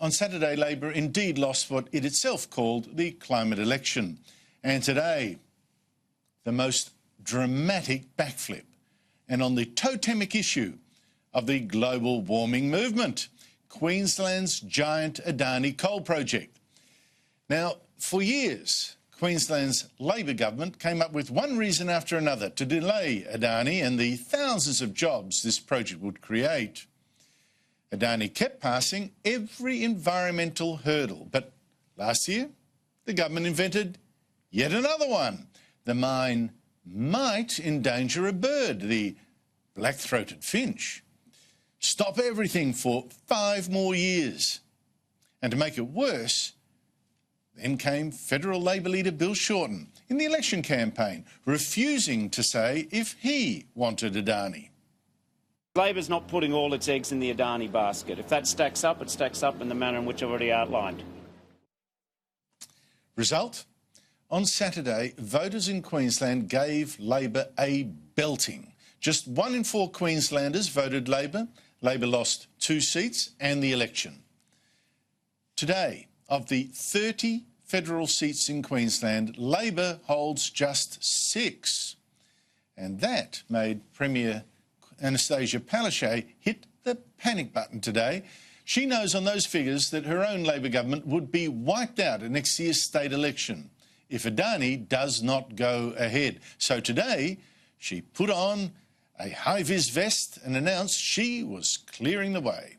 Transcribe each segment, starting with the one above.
On Saturday, Labor indeed lost what it itself called the climate election. And today, the most dramatic backflip, and on the totemic issue of the global warming movement, Queensland's giant Adani coal project. Now, for years, Queensland's Labor government came up with one reason after another to delay Adani and the thousands of jobs this project would create. Adani kept passing every environmental hurdle, but last year, the government invented yet another one. The mine might endanger a bird, the black-throated finch. Stop everything for 5 more years. And to make it worse, then came federal Labor leader Bill Shorten in the election campaign, refusing to say if he wanted Adani. Labor's not putting all its eggs in the Adani basket. If that stacks up, it stacks up in the manner in which I've already outlined. Result? On Saturday, voters in Queensland gave Labor a belting. Just 1 in 4 Queenslanders voted Labor. Labor lost 2 seats and the election. Today, of the 30 federal seats in Queensland, Labor holds just 6. And that made Premier Annastacia Palaszczuk hit the panic button today. She knows on those figures that her own Labor government would be wiped out at next year's state election if Adani does not go ahead. So today, she put on a high-vis vest and announced she was clearing the way.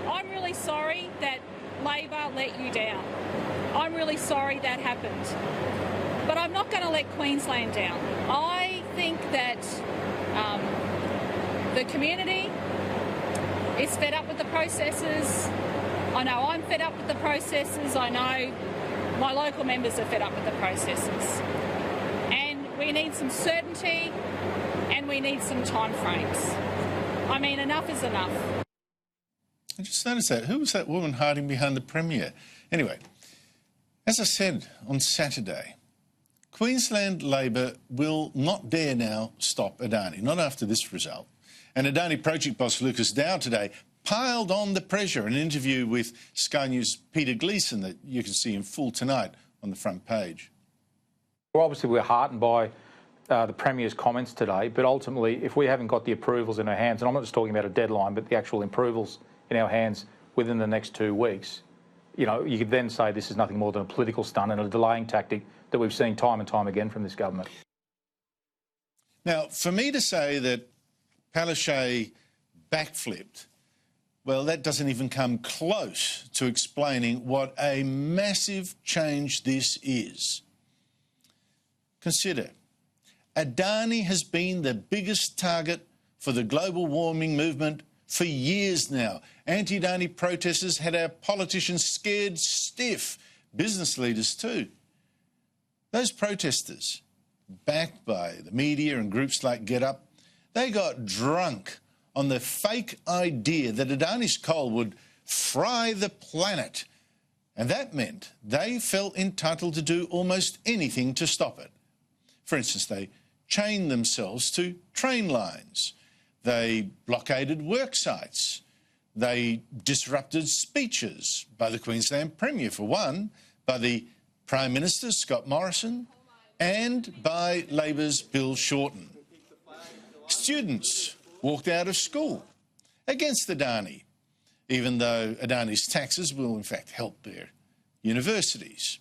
I'm really sorry that Labor let you down. I'm really sorry that happened. But I'm not going to let Queensland down. I think that the community is fed up with the processes. I know I'm fed up with the processes. I know my local members are fed up with the processes. And we need some certainty and we need some time frames. I mean, enough is enough. I just noticed that. Who was that woman hiding behind the Premier? Anyway, as I said on Saturday, Queensland Labor will not dare now stop Adani, not after this result. And Adani project boss Lucas Dow today piled on the pressure in an interview with Sky News' Peter Gleeson that you can see in full tonight on the front page. Well, obviously, we're heartened by the Premier's comments today, but ultimately, if we haven't got the approvals in our hands, and I'm not just talking about a deadline, but the actual approvals in our hands within the next 2 weeks, you know, you could then say this is nothing more than a political stunt and a delaying tactic that we've seen time and time again from this government. Now, for me to say that Palaszczuk backflipped, well, that doesn't even come close to explaining what a massive change this is. Consider, Adani has been the biggest target for the global warming movement for years now. Anti-Adani protesters had our politicians scared stiff, business leaders too. Those protesters, backed by the media and groups like Get Up, they got drunk on the fake idea that Adani's coal would fry the planet. And that meant they felt entitled to do almost anything to stop it. For instance, they chained themselves to train lines. They blockaded work sites. They disrupted speeches by the Queensland Premier, for one, by the Prime Minister, Scott Morrison, and by Labor's Bill Shorten. Students walked out of school against Adani, even though Adani's taxes will in fact help their universities.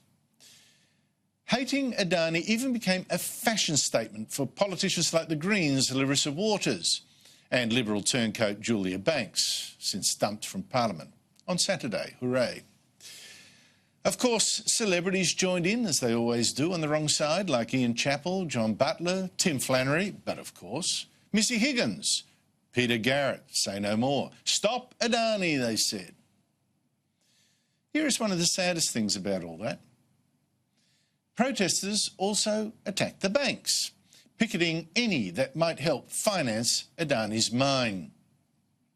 Hating Adani even became a fashion statement for politicians like the Greens' Larissa Waters and Liberal turncoat Julia Banks, since dumped from Parliament on Saturday. Hooray. Of course, celebrities joined in, as they always do, on the wrong side, like Ian Chappell, John Butler, Tim Flannery, but of course, Missy Higgins, Peter Garrett, say no more. Stop Adani, they said. Here is one of the saddest things about all that. Protesters also attacked the banks, picketing any that might help finance Adani's mine.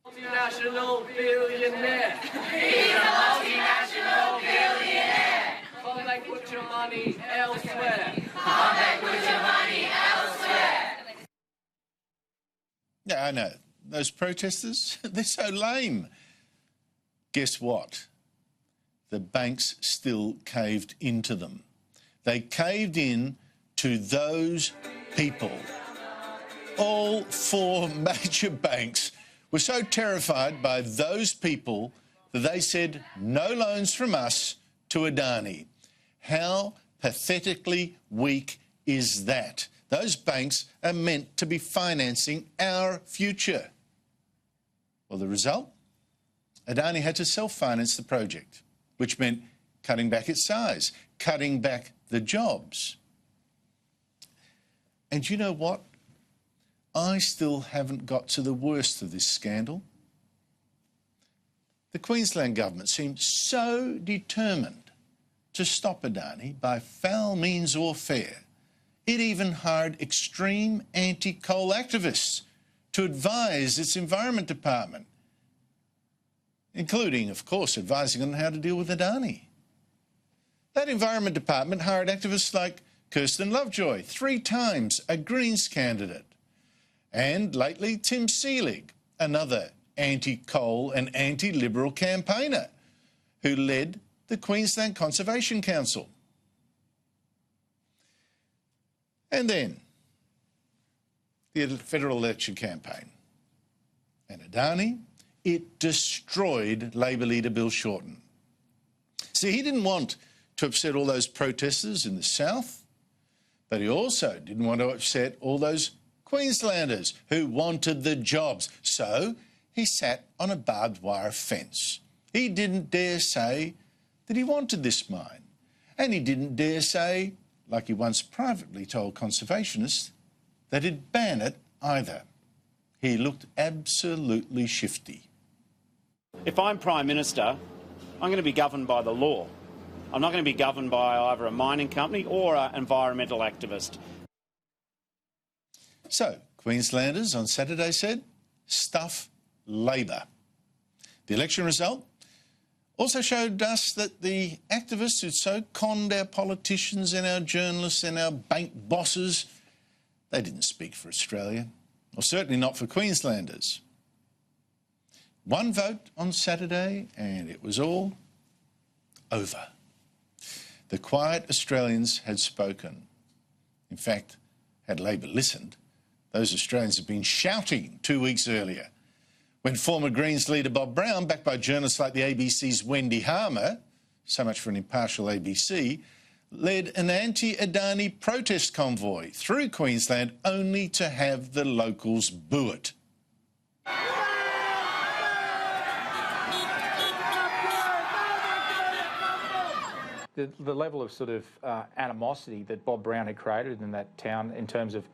Multinational billionaire. He's a multinational billionaire. Come back, put your money elsewhere. Come back, put your money elsewhere. Yeah, I know. Those protesters, they're so lame. Guess what? The banks still caved into them. They caved in to those people. All four major banks were so terrified by those people that they said, no loans from us to Adani. How pathetically weak is that? Those banks are meant to be financing our future. Well, the result? Adani had to self-finance the project, which meant cutting back its size, cutting back the jobs. And you know what? I still haven't got to the worst of this scandal. The Queensland government seemed so determined to stop Adani by foul means or fair. It even hired extreme anti-coal activists to advise its Environment Department, including, of course, advising on how to deal with Adani. That Environment Department hired activists like Kirsten Lovejoy, 3 times a Greens candidate, and lately Tim Seelig, another anti-coal and anti-Liberal campaigner who led the Queensland Conservation Council. And then the federal election campaign. And Adani, it destroyed Labor leader Bill Shorten. See, he didn't want to upset all those protesters in the south, but he also didn't want to upset all those Queenslanders who wanted the jobs. So he sat on a barbed wire fence. He didn't dare say that he wanted this mine. And he didn't dare say, like he once privately told conservationists, that he'd ban it either. He looked absolutely shifty. If I'm Prime Minister, I'm going to be governed by the law. I'm not going to be governed by either a mining company or an environmental activist. So, Queenslanders on Saturday said, stuff Labor. The election result also showed us that the activists who so conned our politicians and our journalists and our bank bosses, they didn't speak for Australia, or certainly not for Queenslanders. One vote on Saturday and it was all over. The quiet Australians had spoken. In fact, had Labor listened, those Australians had been shouting 2 weeks earlier when former Greens leader Bob Brown, backed by journalists like the ABC's Wendy Harmer, so much for an impartial ABC, led an anti-Adani protest convoy through Queensland only to have the locals boo it. The level of sort of animosity that Bob Brown had created in that town in terms of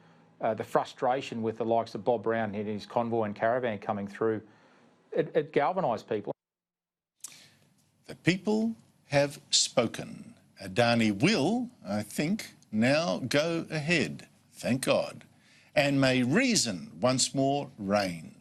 the frustration with the likes of Bob Brown and his convoy and caravan coming through, it galvanised people. The people have spoken. Adani will, I think, now go ahead, thank God, and may reason once more reign.